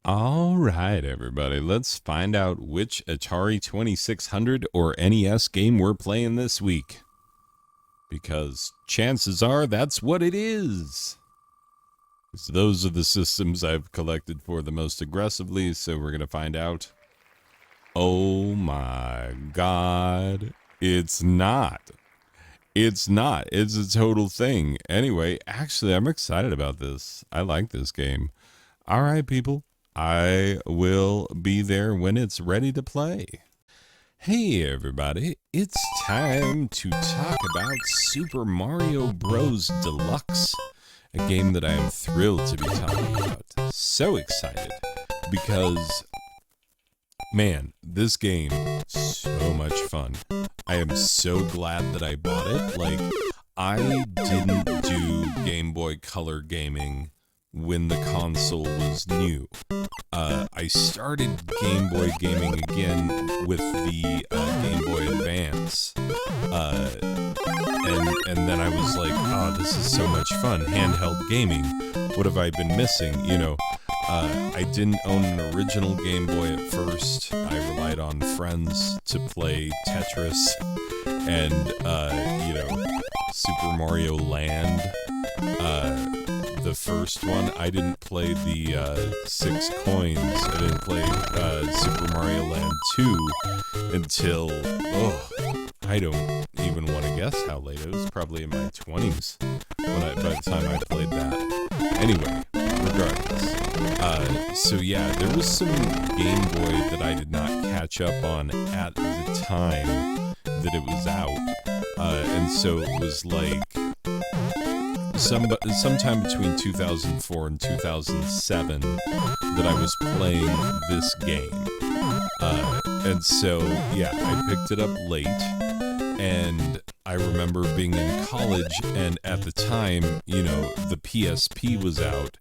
All right, everybody, let's find out which Atari 2600 or NES game we're playing this week. Because chances are that's what it is. So those are the systems I've collected for the most aggressively, so we're going to find out. Oh my god, it's not. It's not. It's a total thing. Anyway, actually, I'm excited about this. I like this game. All right, people. I will be there when it's ready to play. Hey everybody, it's time to talk about Super Mario Bros. Deluxe, a game that I am thrilled to be talking about. So excited, because, man, this game, so much fun. I am so glad that I bought it. Like, I didn't do Game Boy Color gaming when the console was new. I started Game Boy gaming again with the Game Boy Advance. And then I was like, oh, this is so much fun. Handheld gaming. What have I been missing? You know, I didn't own an original Game Boy at first. I relied on friends to play Tetris and, Super Mario Land. The first one, I didn't play the 6 coins. I didn't play Super Mario Land 2 until, I don't even want to guess how late. It was probably in my 20s by the time I played that. Anyway, regardless. So yeah, there was some Game Boy that I did not catch up on at the time that it was out. And so it was like sometime between 2004 and 2007 that I was playing this game. And so, yeah, I picked it up late, and I remember being in college, and at the time, you know, the PSP was out,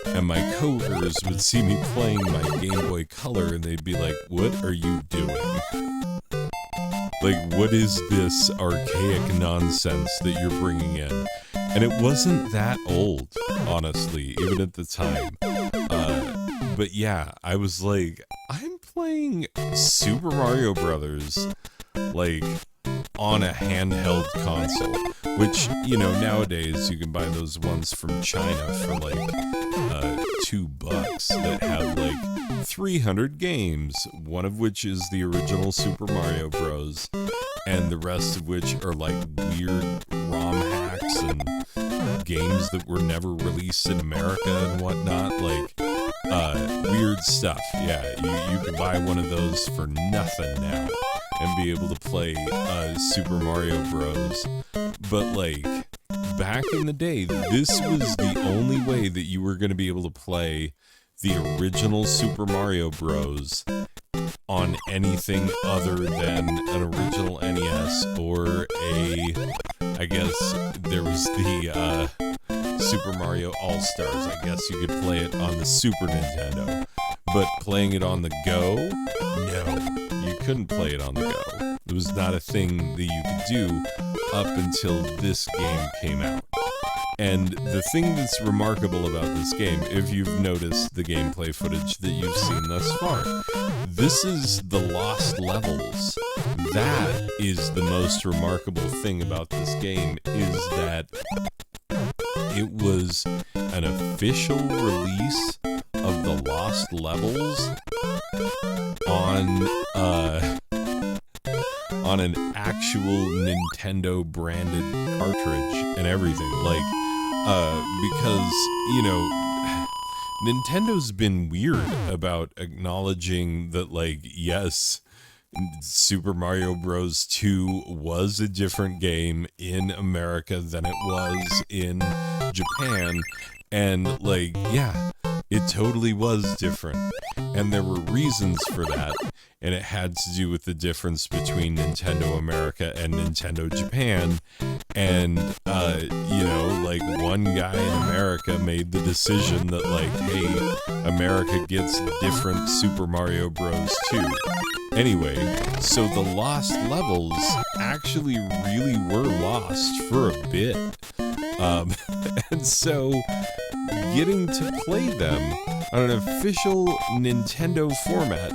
and my coworkers would see me playing my Game Boy Color, and they'd be like, "What are you doing? Like, what is this archaic nonsense that you're bringing in?" And it wasn't that old, honestly, even at the time. But yeah, I was like, I'm playing Super Mario Brothers, like, on a handheld console. Which, you know, nowadays you can buy those ones from China for like $2 that have like 300 games, one of which is the original Super Mario Bros. And the rest of which are like weird ROM hacks and games that were never released in America and whatnot, like weird stuff. Yeah, you can buy one of those for nothing now and be able to play Super Mario Bros. But like, back in the day, this was the only way that you were going to be able to play the original Super Mario Bros. On anything other than an original NES or I guess there was the Super Mario All-Stars. I guess you could play it on the Super Nintendo. But playing it on the go? No, you couldn't play it on the go. It was not a thing that you could do up until this game came out. And the thing that's remarkable about this game, if you've noticed the gameplay footage that you've seen thus far, this is the lost levels. That is the most remarkable thing about this game, is that it was an official release of the lost levels on an actual Nintendo branded cartridge and everything. Like, because, you know, Nintendo's been weird about acknowledging that, like, yes, Super Mario Bros. 2 was a different game in America than it was in Japan. And, like, yeah, it totally was different. And there were reasons for that. And it had to do with the difference between Nintendo America and Nintendo Japan. And, you know, like, one guy in America made the decision that, like, hey, America gets different Super Mario Bros. 2. Anyway, so the lost levels actually really were lost for a bit. And so getting to play them on an official Nintendo format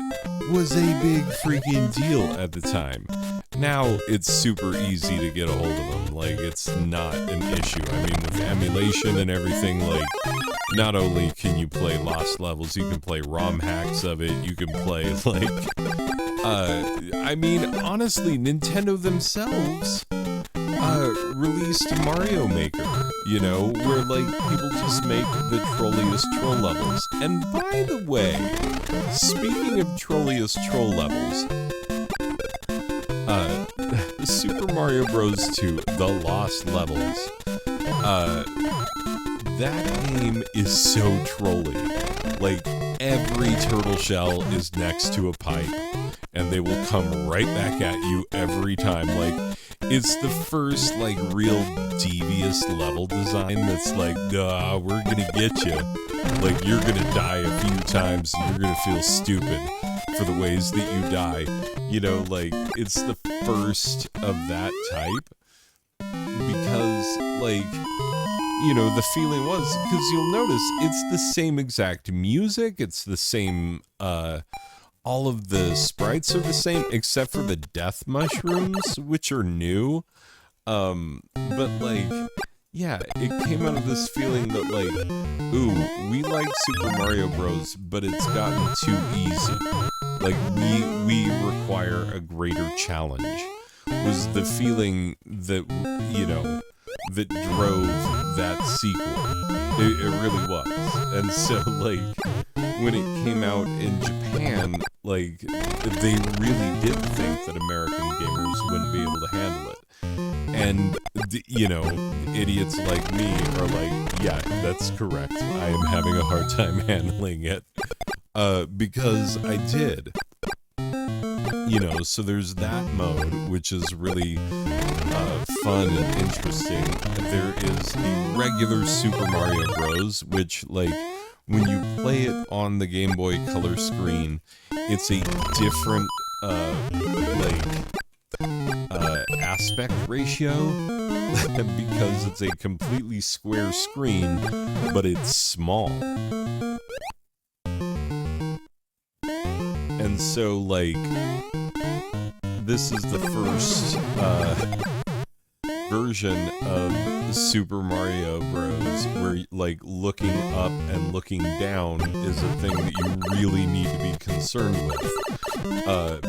was a big freaking deal at the time. Now it's super easy to get a hold of them. Like, it's not an issue. I mean, with emulation and everything, like, not only can you play Lost Levels, you can play ROM hacks of it, you can play, like, I mean, honestly, Nintendo themselves released Mario Maker, you know, where, like, people just make the trolliest troll levels. And by the way, speaking of trolliest troll levels, Super Mario Bros. 2, The Lost Levels, that game is so trolly. Like, every turtle shell is next to a pipe, and they will come right back at you every time. Like, it's the first, like, real devious level design that's like, we're gonna get you. Like, you're gonna die a few times, and you're gonna feel stupid for the ways that you die. You know, like, it's the first of that type, because, like, you know, the feeling was, because you'll notice, it's the same exact music, it's the same, all of the sprites are the same, except for the death mushrooms, which are new. But, like, yeah, it came out of this feeling that, like, ooh, we like Super Mario Bros., but it's gotten too easy. Like, we require a greater challenge, was the feeling that, you know, that drove that sequel. It really was. And so, like, when it came out in Japan, like, they really did think that American gamers wouldn't be able to handle it. And, you know, idiots like me are like, yeah, that's correct. I am having a hard time handling it. Because I did. You know, so there's that mode, which is really fun and interesting. There is the regular Super Mario Bros., which, like, when you play it on the Game Boy Color screen, it's a different, aspect ratio, because it's a completely square screen, but it's small. And so, like, this is the first version of Super Mario Bros. Where, like, looking up and looking down is a thing that you really need to be concerned with,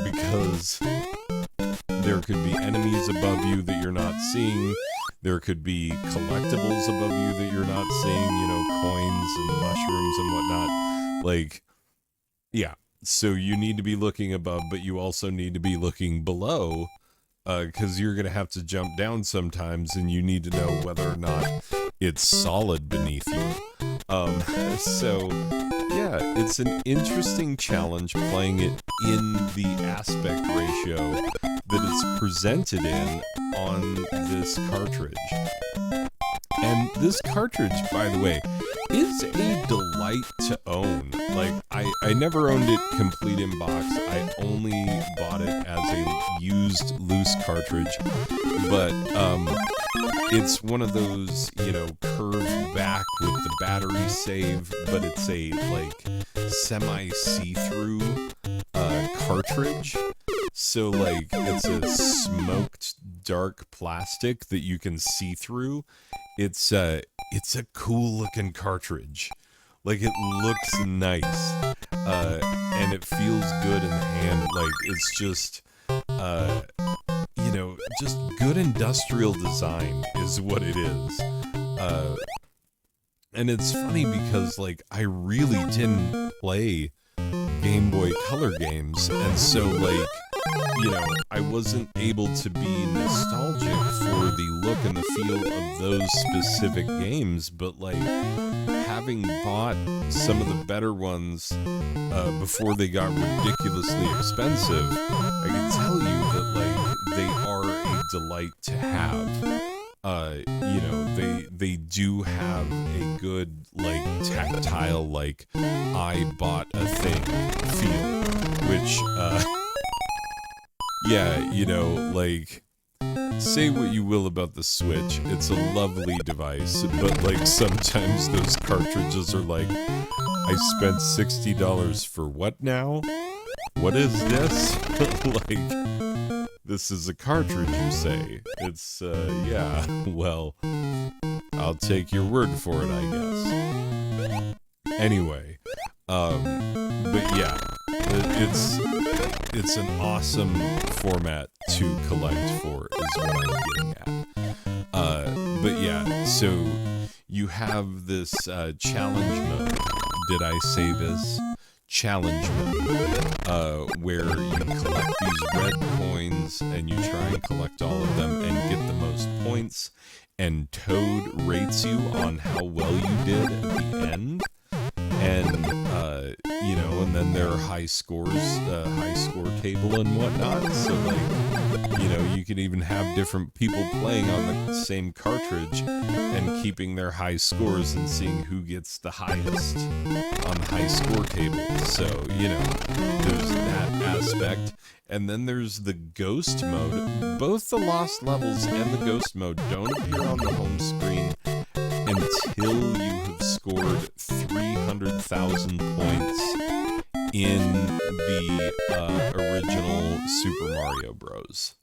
because there could be enemies above you that you're not seeing. There could be collectibles above you that you're not seeing, you know, coins and mushrooms and whatnot. Like, yeah. So you need to be looking above, but you also need to be looking below, because you're going to have to jump down sometimes, and you need to know whether or not it's solid beneath you. So, yeah, it's an interesting challenge playing it in the aspect ratio that it's presented in on this cartridge. And this cartridge, by the way, is a delight to own. Like, I never owned it complete in box. I only bought it as a used loose cartridge. But it's one of those, you know, curved back with the battery save, but it's a, like, semi-see-through cartridge. So, like, it's a smoked dark plastic that you can see through. It's a cool looking cartridge. Like, it looks nice, and it feels good in the hand. Like, it's just, you know, just good industrial design is what it is. And it's funny because, like, I really didn't play Game Boy Color games, and so, like, you know, I wasn't able to be nostalgic for the look and the feel of those specific games, but, like, having bought some of the better ones before they got ridiculously expensive, I can tell you that, like, they are a delight to have. You know, they do have a good, like, tactile, like, I bought a thing feel, which, yeah, you know, like, say what you will about the Switch, it's a lovely device, but like sometimes those cartridges are like, I spent $60 for what now? What is this? Like, this is a cartridge, you say? It's, yeah, well, I'll take your word for it, I guess. Anyway, but yeah, it's an awesome format to collect for, is what I'm getting at. But yeah, so you have this challenge mode. Did I say this? Challenge mode, where you collect these red coins and you try and collect all of them and get the most points, and Toad rates you on how well you did at the end. And, you know, and then there are high scores, high score table and whatnot. So, like, you know, you can even have different people playing on the same cartridge and keeping their high scores and seeing who gets the highest on the high score table. So, you know, there's that aspect. And then there's the ghost mode. Both the lost levels and the ghost mode don't appear on the home screen until you have scored 300,000 points in the original Super Mario Bros.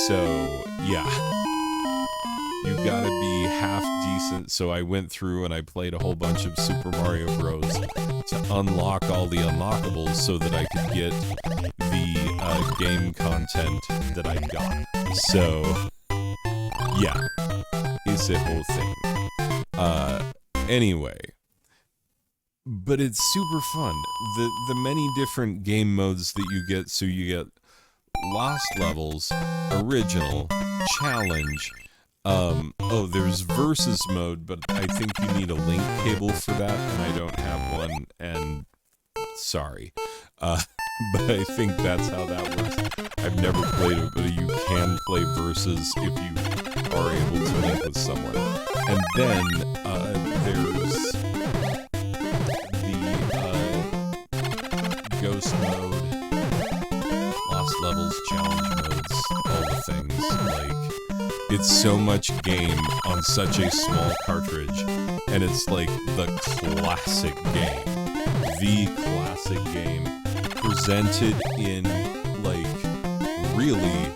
So, yeah. You gotta be half decent. So I went through and I played a whole bunch of Super Mario Bros. To unlock all the unlockables so that I could get the game content that I got. So, yeah. It's a whole thing. Anyway, but it's super fun. The many different game modes that you get. So you get lost levels, original, challenge. Oh, there's versus mode, but I think you need a link cable for that, and I don't have one. And sorry, but I think that's how that works. I've never played it, but you can play versus if you are able to link with someone. And then there's the ghost mode, lost levels, challenge modes, all the things. Like, it's so much game on such a small cartridge, and it's like the classic game. The classic game presented in, like, really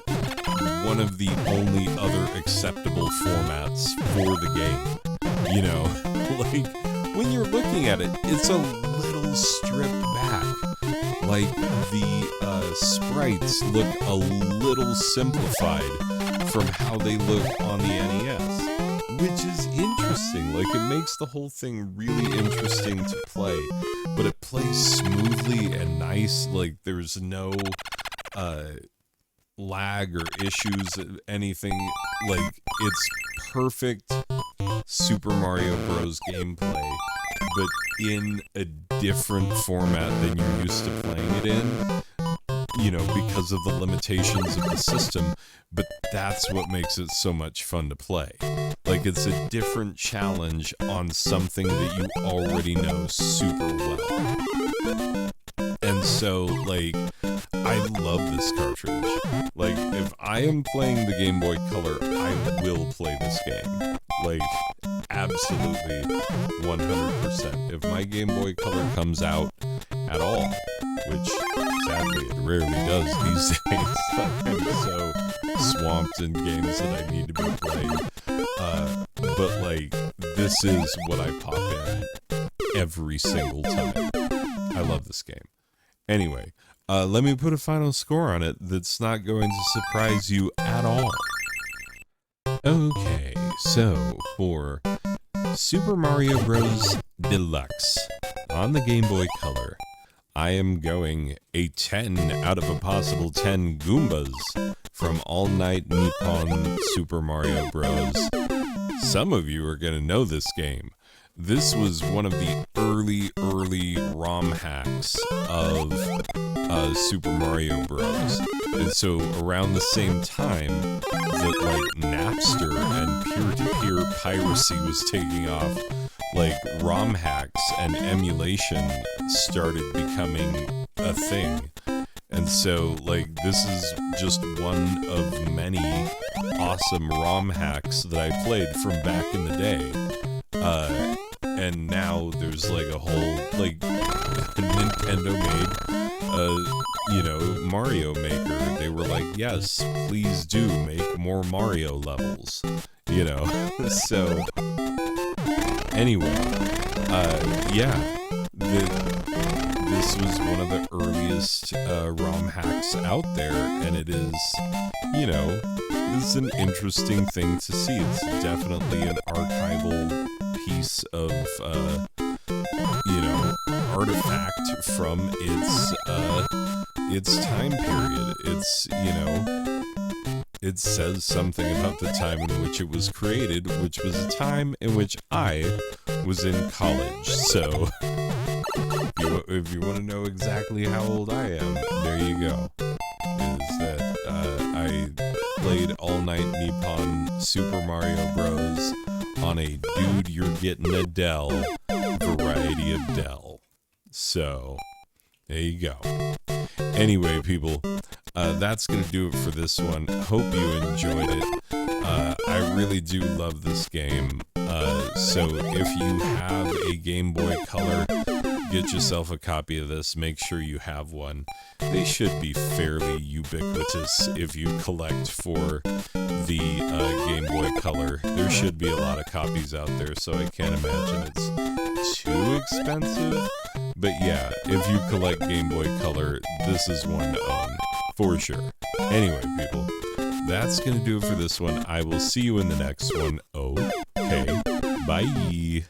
one of the only other acceptable formats for the game. You know, like, when you're looking at it, it's a little stripped back. Like, the sprites look a little simplified from how they look on the NES, which is interesting. Like, it makes the whole thing really interesting to play, but it plays smoothly and nice. Like, there's no lag or issues, anything. Like, it's perfect Super Mario Bros. Gameplay, but in a different format than you're used to playing it in, you know, because of the limitations of the system. But that's what makes it so much fun to play. Like, it's a different challenge on something that you already know super well. And so, like, I love this cartridge. Like, if I am playing the Game Boy Color, I will play this game. Like, absolutely 100%. If my Game Boy Color comes out at all, which sadly it rarely does these days, I'm so swamped in games that I need to be playing. But, like, this is what I pop in every single time. I love this game. Anyway, let me put a final score on it that's not going to surprise you at all. Okay, so for Super Mario Bros. Deluxe on the Game Boy Color, I am going a 10 out of a possible 10 Goombas from All Night Nippon Super Mario Bros. Some of you are going to know this game. This was one of the early ROM hacks of Super Mario Bros. And so around the same time that, like, Napster and peer-to-peer piracy was taking off, like, ROM hacks and emulation started becoming a thing. And so, like, this is just one of many awesome ROM hacks that I played from back in the day. And now there's like a whole, like, Nintendo made, Mario Maker. They were like, yes, please do make more Mario levels, So, anyway, this was one of the earliest ROM hacks out there, and it is, it's an interesting thing to see. It's definitely an archival piece of, artifact from its time period. It's, it says something about the time in which it was created, which was a time in which I was in college. So, if you want to know exactly how old I am, there you go. Is that I played All Night Nippon Super Mario Bros. On a Dude You're Getting a Dell variety of Dell. So, there you go. Anyway, people, that's going to do it for this one. Hope you enjoyed it. I really do love this game. So if you have a Game Boy Color, get yourself a copy of this. Make sure you have one. They should be fairly ubiquitous if you collect for the Game Boy Color. There should be a lot of copies out there, so I can't imagine it's too expensive. But yeah, if you collect Game Boy Color, this is one to own, for sure. Anyway, people, that's going to do it for this one. I will see you in the next one. Okay, bye.